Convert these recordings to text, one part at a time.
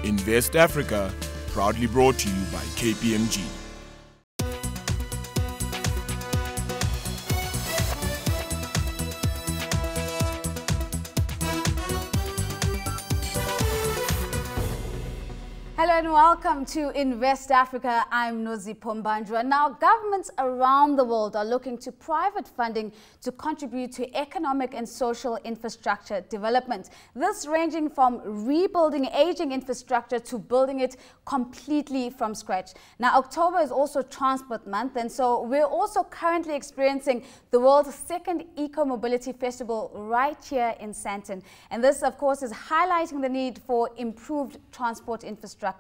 Invest Africa, proudly brought to you by KPMG. Hello and welcome to Invest Africa. I'm Nozi Pombanjwa. Now, governments around the world are looking to private funding to contribute to economic and social infrastructure development. This ranging from rebuilding aging infrastructure to building it completely from scratch. Now, October is also Transport Month, and so we're also currently experiencing the world's second Eco-Mobility Festival right here in Sandton. And this, of course, is highlighting the need for improved transport infrastructure.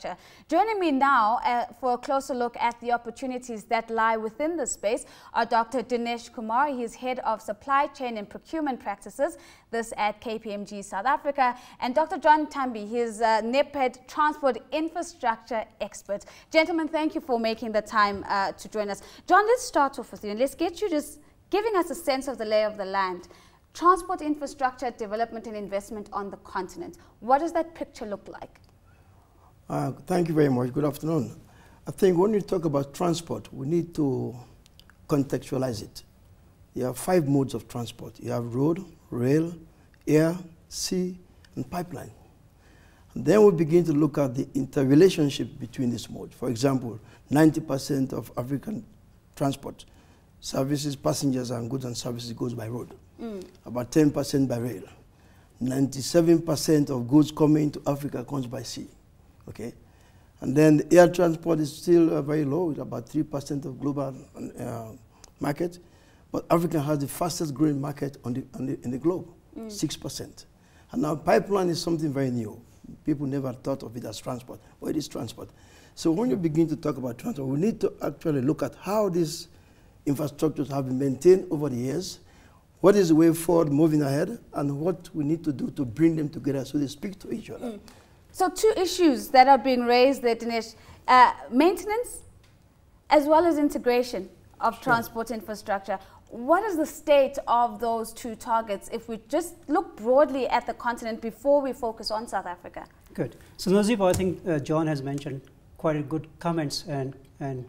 Joining me now for a closer look at the opportunities that lie within this space are Dr. Dinesh Kumar. He is Head of Supply Chain and Procurement Practices, this at KPMG South Africa, and Dr. Tambi. He is NEPAD Transport Infrastructure Expert. Gentlemen, thank you for making the time to join us. John, let's start off with you and let's get you just giving us a sense of the lay of the land. Transport infrastructure development and investment on the continent. What does that picture look like? Thank you very much. Good afternoon. I think when we talk about transport, we need to contextualize it. You have 5 modes of transport. You have road, rail, air, sea, and pipeline. And then we begin to look at the interrelationship between these modes. For example, 90% of African transport services, passengers and goods and services goes by road. About 10% by rail. 97% of goods coming to Africa comes by sea. Okay, and then the air transport is still very low, with about 3% of global market, but Africa has the fastest growing market in the globe, 6%. And now pipeline is something very new. People never thought of it as transport, but it is transport. So when you begin to talk about transport, we need to actually look at how these infrastructures have been maintained over the years, what is the way forward moving ahead, and what we need to do to bring them together so they speak to each other. So 2 issues that are being raised there, Dinesh, maintenance as well as integration of transport infrastructure. What is the state of those 2 targets if we just look broadly at the continent before we focus on South Africa? Good. So Nazib, I think John has mentioned quite a good comments and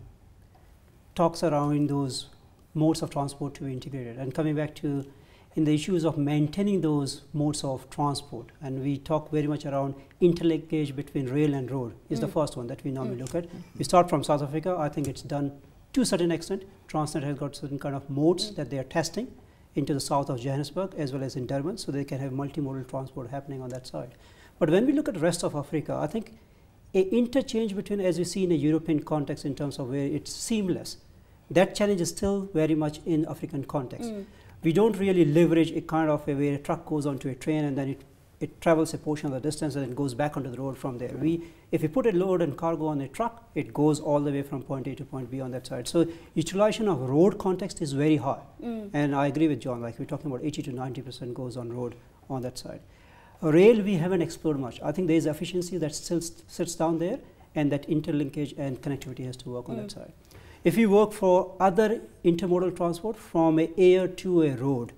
talks around those modes of transport to be integrated. And coming back to in the issues of maintaining those modes of transport, and we talk very much around interlinkage between rail and road is the first one that we normally look at. We start from South Africa. I think it's done to a certain extent. Transnet has got certain kind of modes that they are testing into the south of Johannesburg as well as in Durban, so they can have multimodal transport happening on that side. But when we look at the rest of Africa, I think an interchange between, as we see in a European context in terms of where it's seamless, that challenge is still very much in African context. We don't really leverage a kind of where a truck goes onto a train and then it travels a portion of the distance and then goes back onto the road from there. If we put a load and cargo on a truck, it goes all the way from point A to point B on that side. So utilization of road context is very high. And I agree with John, like we're talking about 80 to 90% goes on road on that side. Rail, we haven't explored much. I think there is efficiency that still sits down there, and that interlinkage and connectivity has to work on that side. If you work for other intermodal transport from an air to a road,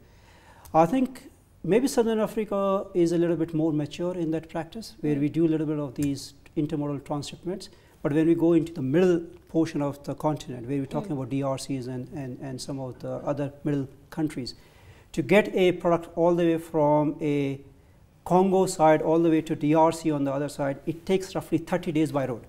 I think maybe Southern Africa is a little bit more mature in that practice, where we do a little bit of these intermodal transshipments. But when we go into the middle portion of the continent, where we're talking about DRCs and some of the other middle countries, to get a product all the way from a Congo side all the way to DRC on the other side, it takes roughly 30 days by road.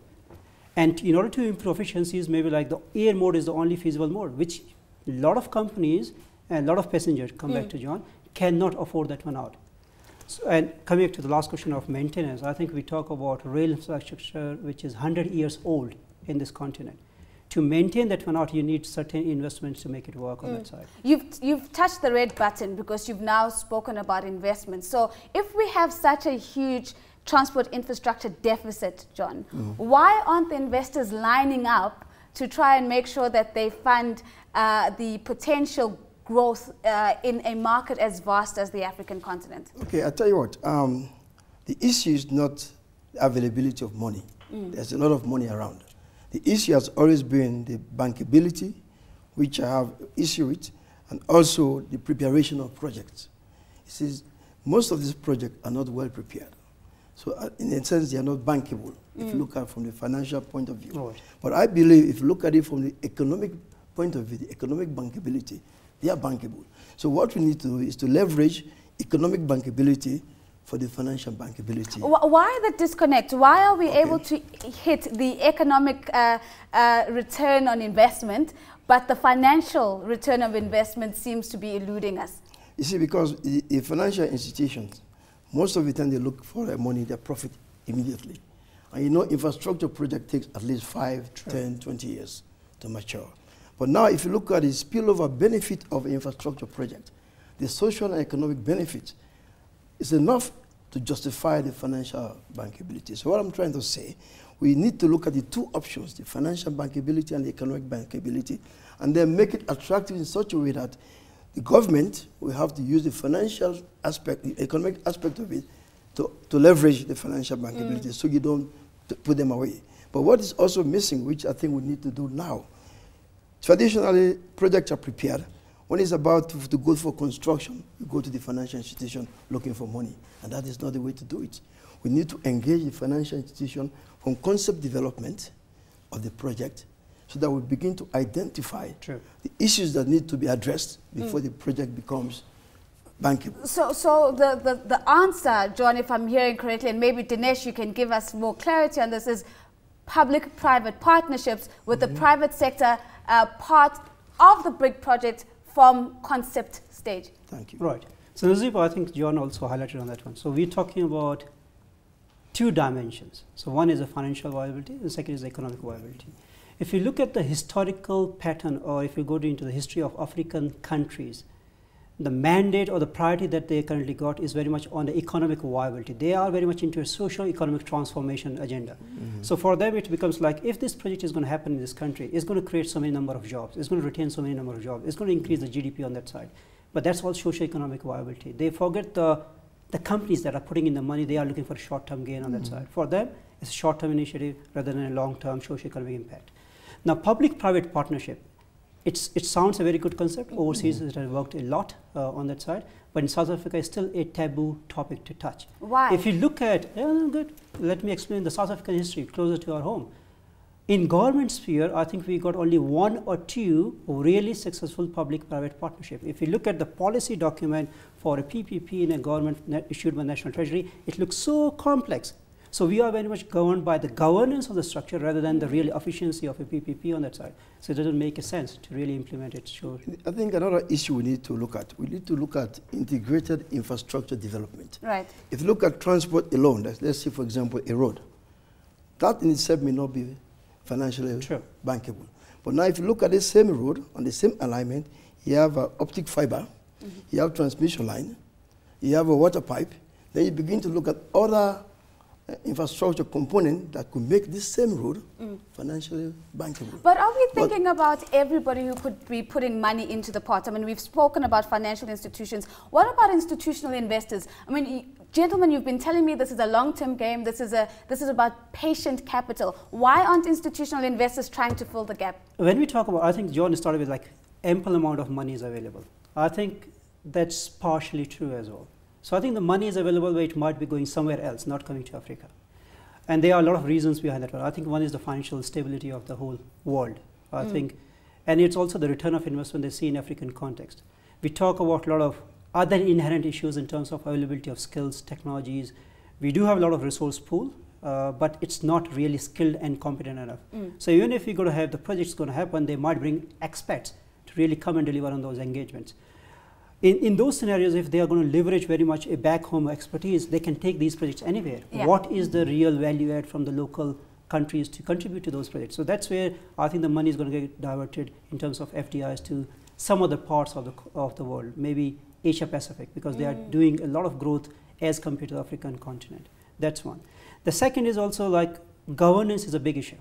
And in order to improve efficiencies, maybe like the air mode is the only feasible mode, which a lot of companies and a lot of passengers, come back to John, cannot afford that one out. So, and coming back to the last question of maintenance, I think we talk about rail infrastructure, which is 100 years old in this continent. To maintain that one out, you need certain investments to make it work on that side. You've touched the red button because you've now spoken about investment. So if we have such a huge transport infrastructure deficit, John, why aren't the investors lining up to try and make sure that they fund the potential growth in a market as vast as the African continent? Okay, I'll tell you what, the issue is not availability of money. There's a lot of money around. The issue has always been the bankability, which I have issue with, and also the preparation of projects. It says most of these projects are not well prepared. So in a sense, they are not bankable, if you look at it from the financial point of view. Right. But I believe if you look at it from the economic point of view, the economic bankability, they are bankable. So what we need to do is to leverage economic bankability for the financial bankability. Why the disconnect? Why are we able to hit the economic return on investment, but the financial return of investment seems to be eluding us? You see, because the financial institutions, most of the time they look for their money, their profit immediately. And you know, infrastructure project takes at least 5, 10, 20 years to mature. But now if you look at the spillover benefit of an infrastructure project, the social and economic benefit is enough to justify the financial bankability. So what I'm trying to say, we need to look at the two options, the financial bankability and the economic bankability, and then make it attractive in such a way that the government will have to use the financial aspect, the economic aspect of it, to leverage the financial bankability so you don't put them away. But what is also missing, which I think we need to do now, traditionally projects are prepared. When it's about to go for construction, you go to the financial institution looking for money, and that is not the way to do it. We need to engage the financial institution from concept development of the project so that we begin to identify the issues that need to be addressed before the project becomes bankable. So the answer, John, if I'm hearing correctly, and maybe Dinesh, you can give us more clarity on this, is public-private partnerships with the private sector part of the big project from concept stage. Thank you. Right. So Nazipa, I think John also highlighted on that one. So we're talking about two dimensions. So one is the financial viability, and the second is the economic viability. If you look at the historical pattern, or if you go into the history of African countries, the mandate or the priority that they currently got is very much on the economic viability. They are very much into a socio-economic transformation agenda. So for them, it becomes like, if this project is going to happen in this country, it's going to create so many number of jobs, it's going to retain so many number of jobs, it's going to increase the GDP on that side. But that's all socio-economic viability. They forget the companies that are putting in the money, they are looking for a short-term gain on that side. For them, it's a short-term initiative rather than a long-term socio-economic impact. Now, public-private partnership, it sounds a very good concept. Overseas, it has worked a lot on that side. But in South Africa, it's still a taboo topic to touch. Why? If you look at, good, let me explain the South African history closer to our home. In government sphere, I think we got only 1 or 2 really successful public-private partnership. If you look at the policy document for a PPP in a government issued by National Treasury, it looks so complex. So we are very much governed by the governance of the structure rather than the real efficiency of a PPP on that side. So it doesn't make a sense to really implement it. Sure. I think another issue we need to look at, we need to look at integrated infrastructure development. Right. If you look at transport alone, let's say, for example, a road, that in itself may not be financially bankable. But now if you look at the same road, on the same alignment, you have optic fiber, you have transmission line, you have a water pipe, then you begin to look at other infrastructure component that could make this same road financially bankable. But are we thinking about everybody who could be putting money into the pot? I mean, we've spoken about financial institutions. What about institutional investors? I mean, gentlemen, you've been telling me this is a long-term game. This is about patient capital. Why aren't institutional investors trying to fill the gap? When we talk about, I think John started with like ample amount of money is available. I think that's partially true as well. So I think the money is available where it might be going somewhere else, not coming to Africa. And there are a lot of reasons behind that. I think one is the financial stability of the whole world. I think, and it's also the return of investment they see in African context. We talk about a lot of other inherent issues in terms of availability of skills, technologies. We do have a lot of resource pool, but it's not really skilled and competent enough. So even if we're going to have the projects going to happen, they might bring experts to really come and deliver on those engagements. In those scenarios, if they are going to leverage very much a back home expertise, they can take these projects anywhere. Yeah. What is the real value add from the local countries to contribute to those projects? So that's where I think the money is going to get diverted in terms of FDIs to some other parts of the world, maybe Asia Pacific, because they are doing a lot of growth as compared to the African continent. That's one. The second is also like governance is a big issue.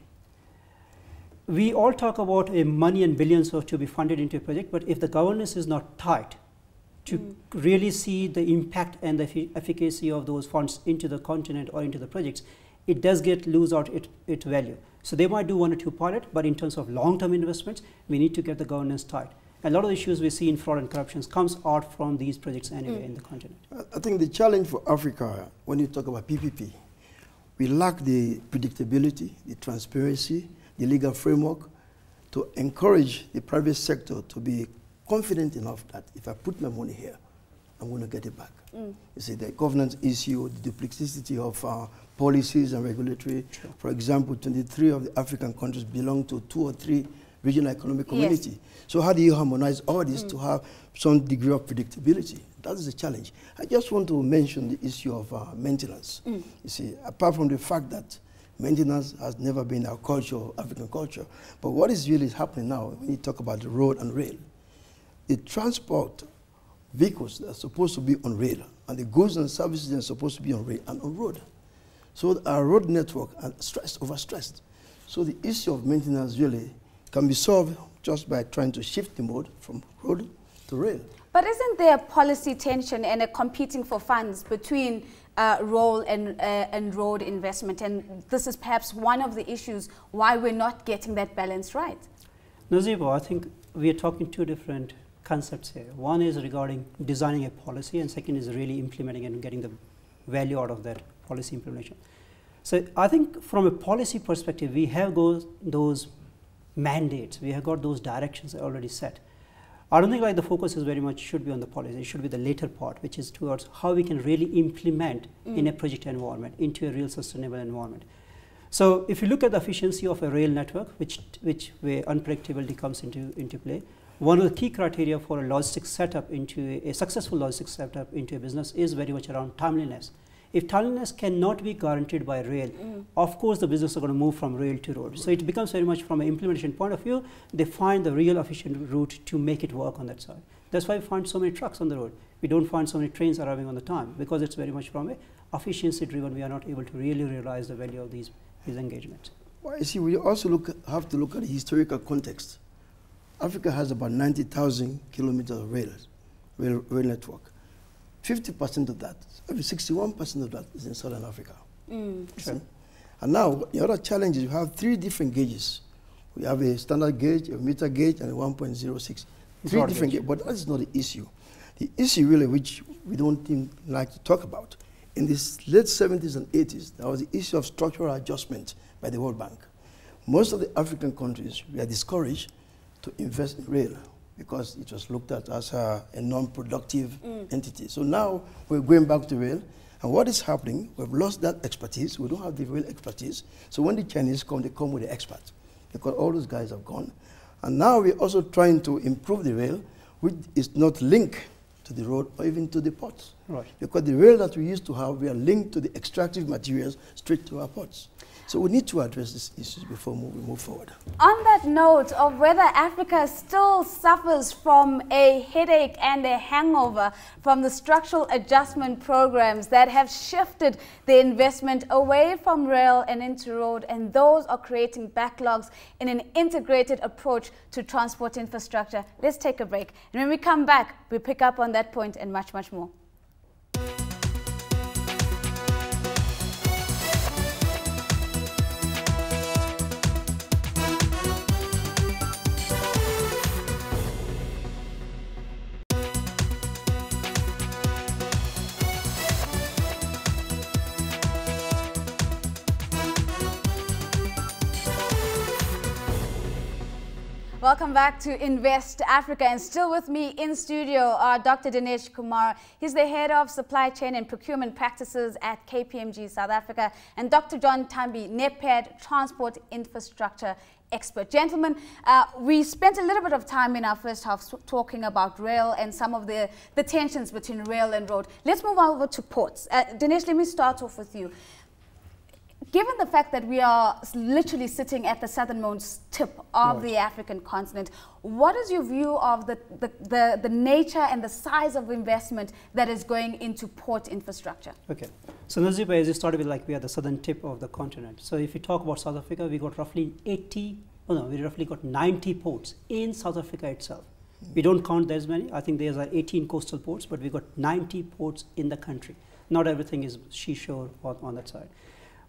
We all talk about money and billions to be funded into a project, but if the governance is not tight, to really see the impact and the efficacy of those funds into the continent or into the projects, it does lose out its value. So they might do 1 or 2 pilots, but in terms of long-term investments, we need to get the governance tight. A lot of the issues we see in fraud and corruption comes out from these projects anyway in the continent. I think the challenge for Africa, when you talk about PPP, we lack the predictability, the transparency, the legal framework to encourage the private sector to be confident enough that if I put my money here, I'm going to get it back. You see, the governance issue, the duplicity of policies and regulatory. Sure. For example, 23 of the African countries belong to 2 or 3 regional economic community. Yes. So how do you harmonize all this to have some degree of predictability? That is a challenge. I just want to mention the issue of maintenance. You see, apart from the fact that maintenance has never been our culture, African culture, but what is really happening now when you talk about the road and rail, the transport vehicles that are supposed to be on rail and the goods and services that are supposed to be on rail and on road. So our road network are stressed, overstressed. So the issue of maintenance really can be solved just by trying to shift the mode from road to rail. But isn't there a policy tension and a competing for funds between rail and road investment? And this is perhaps one of the issues why we're not getting that balance right. Nazibo, I think we are talking two different concepts here. One is regarding designing a policy, and second is really implementing and getting the value out of that policy implementation. So I think from a policy perspective, we have those mandates, we have got those directions already set. I don't think like the focus is very much should be on the policy, it should be the later part, which is towards how we can really implement in a project environment into a real sustainable environment. So if you look at the efficiency of a rail network, which where unpredictability comes into play, one of the key criteria for a logistics setup into a successful logistics setup into a business is very much around timeliness. If timeliness cannot be guaranteed by rail, of course the business are going to move from rail to road. So it becomes very much from an implementation point of view, they find the real efficient route to make it work on that side. That's why we find so many trucks on the road. We don't find so many trains arriving on the time, because it's very much from a efficiency driven. We are not able to really realize the value of these engagements. Well, you see, we also have to look at the historical context. Africa has about 90,000 kilometers of rail network. 50% of that, maybe 61% of that is in Southern Africa. Sure. And now, the other challenge is you have 3 different gauges. We have a standard gauge, a meter gauge, and a 1.06. 3 different gauges, but that is not the issue. The issue really, which we don't even like to talk about, in the late 70s and 80s, there was the issue of structural adjustment by the World Bank. Most of the African countries were discouraged to invest in rail because it was looked at as a non-productive entity. So now we're going back to rail, and what is happening, we've lost that expertise. We don't have the rail expertise. So when the Chinese come, they come with the experts, because all those guys have gone. And now we're also trying to improve the rail, which is not linked to the road or even to the ports. Right. Because the rail that we used to have, we are linked to the extractive materials straight to our ports. So we need to address these issues before we move forward. On that note of whether Africa still suffers from a headache and a hangover from the structural adjustment programs that have shifted the investment away from rail and into road, and those are creating backlogs in an integrated approach to transport infrastructure. Let's take a break. And when we come back, we pick up on that point and much, much more. Welcome back to Invest Africa, and still with me in studio are Dr. Dinesh Kumar. He's the head of supply chain and procurement practices at KPMG South Africa, and Dr. Tambi, NEPAD Transport Infrastructure Expert. Gentlemen, we spent a little bit of time in our first half talking about rail and some of the tensions between rail and road. Let's move over to ports. Dinesh, let me start off with you. Given the fact that we are literally sitting at the southernmost tip of the African continent, what is your view of the nature and the size of investment that is going into port infrastructure? Okay. So Naziba, as you started with, like, we are the southern tip of the continent. So if you talk about South Africa, we got roughly we roughly got 90 ports in South Africa itself. We don't count as many. I think there's 18 coastal ports, but we got 90 ports in the country. Not everything is seashore on that side.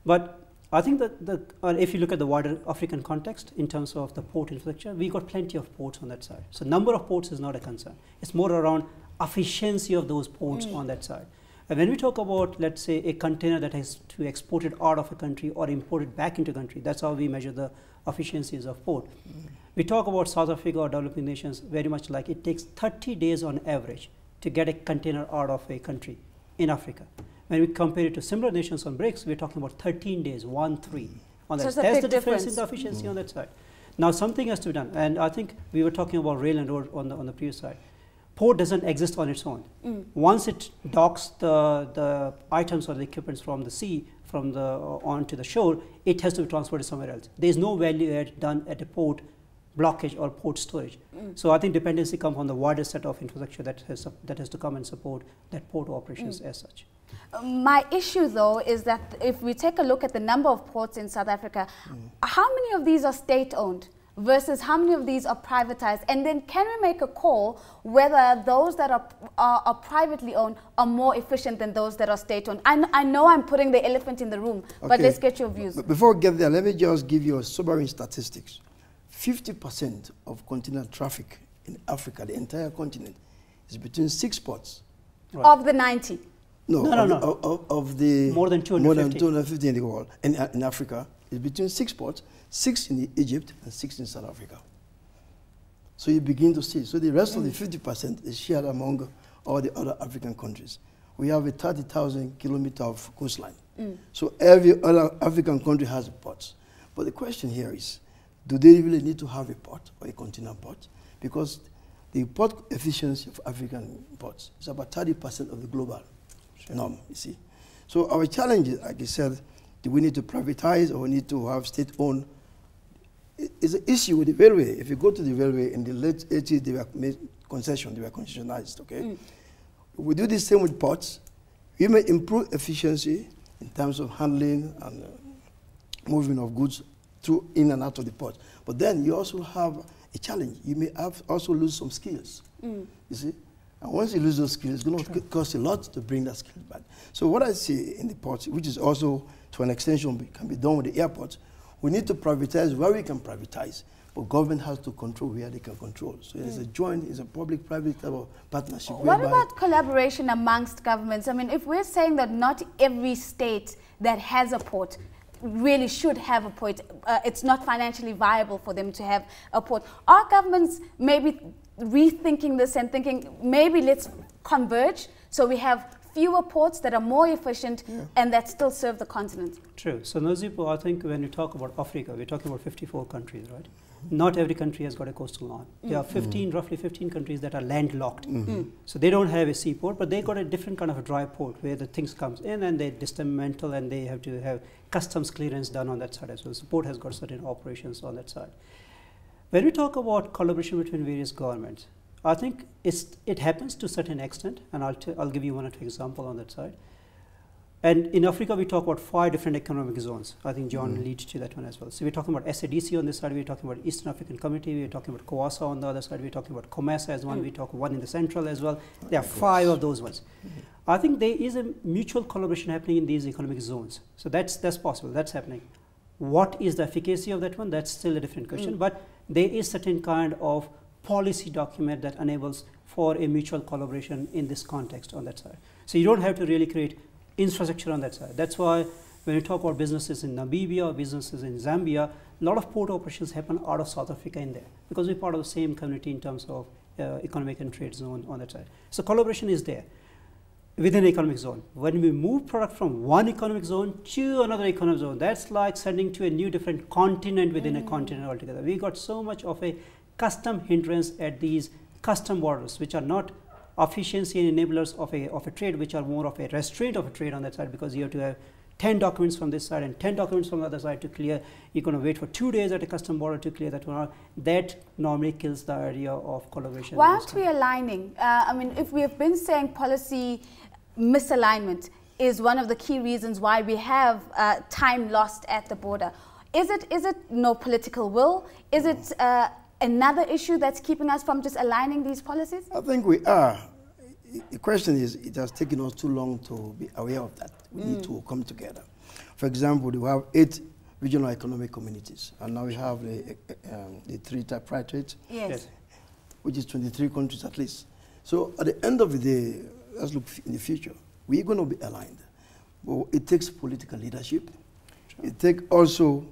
But I think that if you look at the wider African context in terms of the port infrastructure, we got plenty of ports on that side. So number of ports is not a concern. It's more around efficiency of those ports on that side. And when we talk about, let's say, a container that has to be exported out of a country or imported back into a country, that's how we measure the efficiencies of port. We talk about South Africa or developing nations very much like it takes 30 days on average to get a container out of a country in Africa. When we compare it to similar nations on BRICS, we're talking about 13 days, 1-3 on that. So that's the difference in the efficiency on that side. Now something has to be done, and I think we were talking about rail and road on the previous side. Port doesn't exist on its own. Once it docks the items or the equipments from the sea, from the onto the shore, it has to be transported somewhere else. There is no value add done at a port blockage or port storage. So I think dependency comes on the wider set of infrastructure that has to come and support that port operations as such. My issue though is that if we take a look at the number of ports in South Africa, how many of these are state-owned versus how many of these are privatized? And then can we make a call whether those that are privately owned are more efficient than those that are state-owned? I know I'm putting the elephant in the room, but let's get your views. Before we get there, let me just give you a sobering statistics. 50% of continental traffic in Africa, the entire continent, is between 6 ports. Right. Of the 90? No. Of the more than 250. More than 250 in the world. In Africa, it's between 6 ports, 6 in Egypt and 6 in South Africa. So you begin to see. So the rest of the 50% is shared among all the other African countries. We have a 30,000 kilometer of coastline. So every other African country has a port. But the question here is, do they really need to have a port or a container port? Because the port efficiency of African ports is about 30% of the global norm, you see. So our challenge is, like I said, do we need to privatize or we need to have state-owned? It's an issue with the railway. If you go to the railway in the late 80s, they were made concession, they were concessionized, okay? We do the same with ports. We may improve efficiency in terms of handling and moving of goods through in and out of the port. But then you also have a challenge. You may also lose some skills, you see? And once you lose those skills, it's going to cost a lot to bring that skill back. So what I see in the ports, which is also to an extension can be done with the airports, we need to privatize where we can privatize, but government has to control where they can control. So there's a joint, it's a public-private type of partnership. What about collaboration amongst governments? I mean, if we're saying that not every state that has a port really should have a port, it's not financially viable for them to have a port. Are governments maybe rethinking this and thinking maybe let's converge so we have fewer ports that are more efficient and that still serve the continent? True. So Nozipo, I think when you talk about Africa, we're talking about 54 countries, right? Not every country has got a coastal line. There are 15, roughly 15 countries that are landlocked. So they don't have a seaport, but they got a different kind of a dry port where the things comes in and they dismantle and they have to have customs clearance done on that side as well. So the port has got certain operations on that side. When we talk about collaboration between various governments, I think it happens to a certain extent, and I'll give you one or two examples on that side. And in Africa, we talk about 5 different economic zones. I think John leads to that one as well. So we're talking about SADC on this side, we're talking about Eastern African Community, we're talking about COASA on the other side, we're talking about COMESA as one, we talk one in the central as well. There are 5 of those ones. I think there is a mutual collaboration happening in these economic zones. So that's possible, that's happening. What is the efficacy of that one? That's still a different question, but there is certain kind of policy document that enables for a mutual collaboration in this context on that side. So you don't have to really create infrastructure on that side. That's why when you talk about businesses in Namibia or businesses in Zambia, a lot of port operations happen out of South Africa in there because we're part of the same community in terms of economic and trade zone on that side. So collaboration is there within an economic zone. When we move product from one economic zone to another economic zone, that's like sending to a new different continent within a continent altogether. We got so much of a custom hindrance at these custom borders, which are not efficiency enablers of a trade, which are more of a restraint of a trade on that side, because you have to have 10 documents from this side and 10 documents from the other side to clear. You're going to wait for 2 days at a custom border to clear that one out. That normally kills the idea of collaboration. Why aren't we aligning? I mean, if we have been saying policy misalignment is one of the key reasons why we have time lost at the border. Is it no political will? Is it another issue that's keeping us from just aligning these policies? I think we are. The question is, it has taken us too long to be aware of that. We need to come together. For example, we have 8 regional economic communities, and now we have the 3 tripartite, which is 23 countries at least. So at the end of the day, let's look in the future. we're going to be aligned. But it takes political leadership. It takes also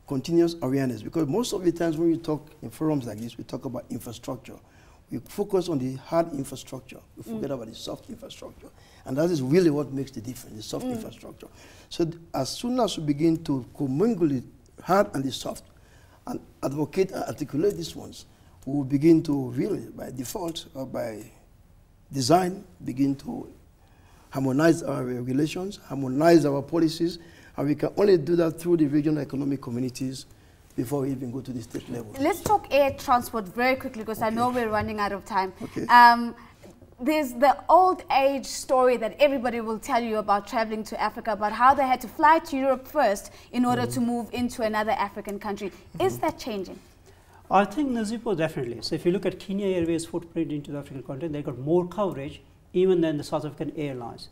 continuous awareness, because most of the times when we talk in forums like this, we talk about infrastructure. We focus on the hard infrastructure. We forget about the soft infrastructure. And that is really what makes the difference, the soft infrastructure. So as soon as we begin to commingle the hard and the soft and advocate and articulate these ones, we will begin to really, by default or by design, begin to harmonize our regulations, harmonize our policies, and we can only do that through the regional economic communities before we even go to the state level. Let's talk air transport very quickly, because I know we're running out of time. Okay. There's the old age story that everybody will tell you about traveling to Africa, about how they had to fly to Europe first in order to move into another African country. Is that changing? I think Nazipo definitely. So if you look at Kenya Airways footprint into the African continent, they got more coverage even than the South African airlines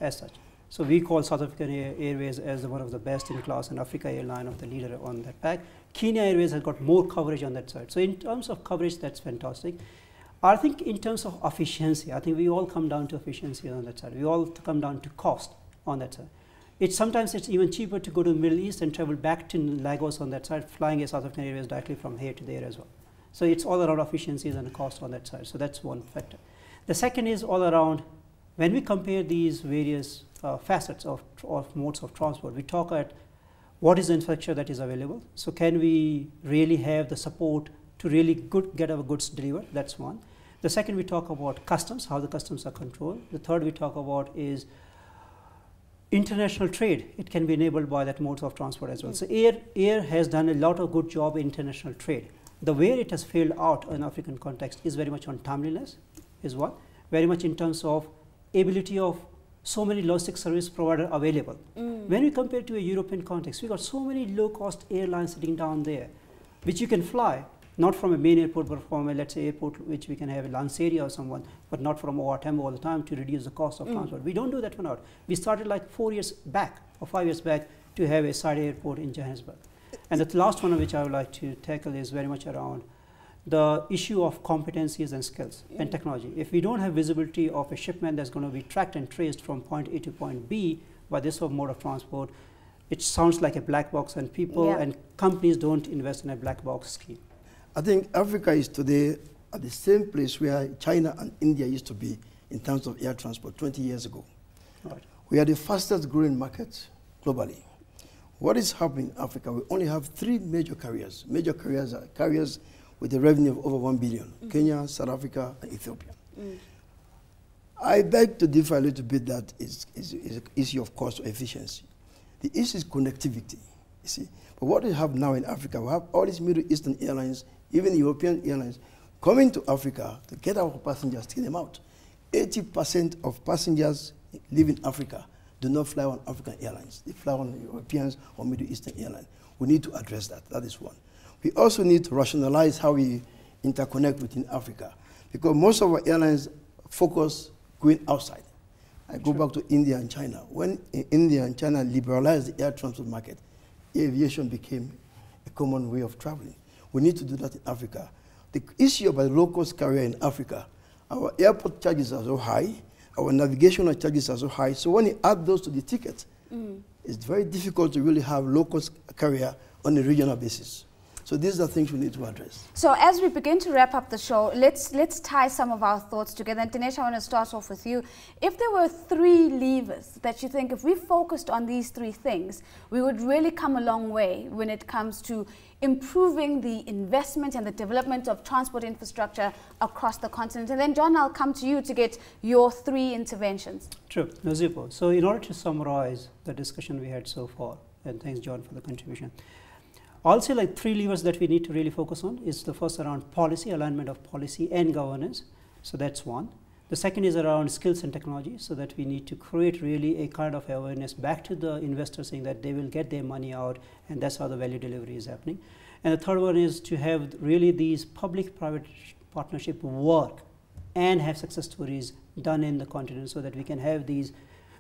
as such. So we call South African Airways as one of the best in class, and Africa airline of the leader on that pack. Kenya Airways has got more coverage on that side. So in terms of coverage, that's fantastic. I think in terms of efficiency, I think we all come down to efficiency on that side. We all come down to cost on that side. Sometimes it's even cheaper to go to the Middle East and travel back to Lagos on that side, flying a South African Airways directly from here to there as well. So it's all around efficiencies and cost on that side. So that's one factor. The second is all around, when we compare these various facets of modes of transport, we talk at what is the infrastructure that is available. So can we really have the support to really get our goods delivered? That's one. The second, we talk about customs, how the customs are controlled. The third we talk about is international trade. It can be enabled by that modes of transport as well. So air has done a lot of good job in international trade. The way it has failed out in African context is very much on timeliness, is one. Very much in terms of ability of so many logistic service provider available. When we compare to a European context, we got so many low-cost airlines sitting down there, which you can fly, not from a main airport, but from a, let's say, airport which we can have a Lanseria or someone, but not from Oatembo all the time to reduce the cost of transport. We don't do that one out. We started like 4 years back or 5 years back to have a side airport in Johannesburg. And the last one which I would like to tackle is very much around the issue of competencies and skills and technology. If we don't have visibility of a shipment that's going to be tracked and traced from point A to point B by this mode of transport, it sounds like a black box, and people and companies don't invest in a black box scheme. I think Africa is today at the same place where China and India used to be in terms of air transport 20 years ago. Right. We are the fastest growing market globally. What is happening in Africa? We only have 3 major carriers. Major carriers are carriers with a revenue of over 1 billion, Kenya, South Africa, and Ethiopia. I beg to differ a little bit that is an issue of cost or efficiency. The issue is connectivity, you see. But what we have now in Africa, we have all these Middle Eastern airlines, even European airlines, coming to Africa to get our passengers, take them out. 80% of passengers live in Africa do not fly on African airlines. They fly on Europeans or Middle Eastern airlines. We need to address that. That is one. We also need to rationalize how we interconnect within Africa, because most of our airlines focus going outside. I go back to India and China. When India and China liberalized the air transport market, aviation became a common way of traveling. We need to do that in Africa. The issue about low-cost carrier in Africa, our airport charges are so high, our navigational charges are so high, so when you add those to the ticket, it's very difficult to really have low-cost carrier on a regional basis. So these are things we need to address. So as we begin to wrap up the show, let's tie some of our thoughts together. And Dinesh, I want to start off with you. If there were 3 levers that you think, if we focused on these 3 things, we would really come a long way when it comes to improving the investment and the development of transport infrastructure across the continent. And then, John, I'll come to you to get your 3 interventions. True, Nazipo. So in order to summarize the discussion we had so far, and thanks, John, for the contribution, I'll say like 3 levers that we need to really focus on is the first around policy, alignment of policy and governance. So that's one. The second is around skills and technology, so that we need to create really a kind of awareness back to the investors, saying that they will get their money out, and that's how the value delivery is happening. And the third one is to have really these public-private partnership work and have success stories done in the continent, so that we can have these,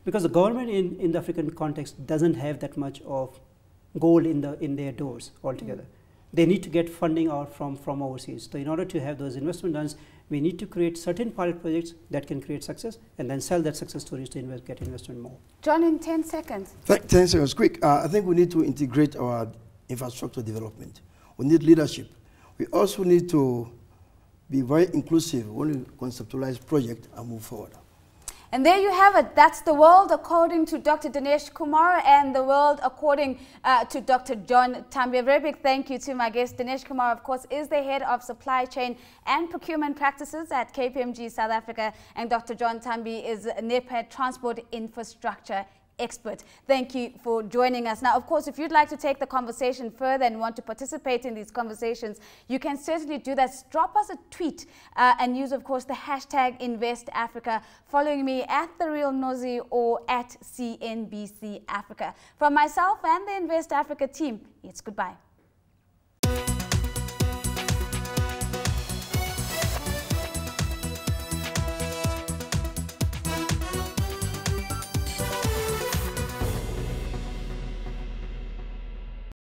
because the government in the African context doesn't have that much of gold in their doors altogether. they need to get funding out from overseas. So in order to have those investment done, we need to create certain pilot projects that can create success and then sell that success stories to get investment more. John, in 10 seconds. 10 seconds, quick. I think we need to integrate our infrastructure development. We need leadership. We also need to be very inclusive when we conceptualize project and move forward. And there you have it. That's the world according to Dr. Dinesh Kumar and the world according to Dr. John Tambi. A very big thank you to my guest. Dinesh Kumar, of course, is the head of supply chain and procurement practices at KPMG South Africa. And Dr. John Tambi is NEPAD Transport Infrastructure Expert. Thank you for joining us. Now, of course, if you'd like to take the conversation further and want to participate in these conversations, you can certainly do that. Drop us a tweet and use, of course, the hashtag #InvestAfrica, following me at The Real Nosy or at CNBC Africa. From myself and the Invest Africa team, it's goodbye.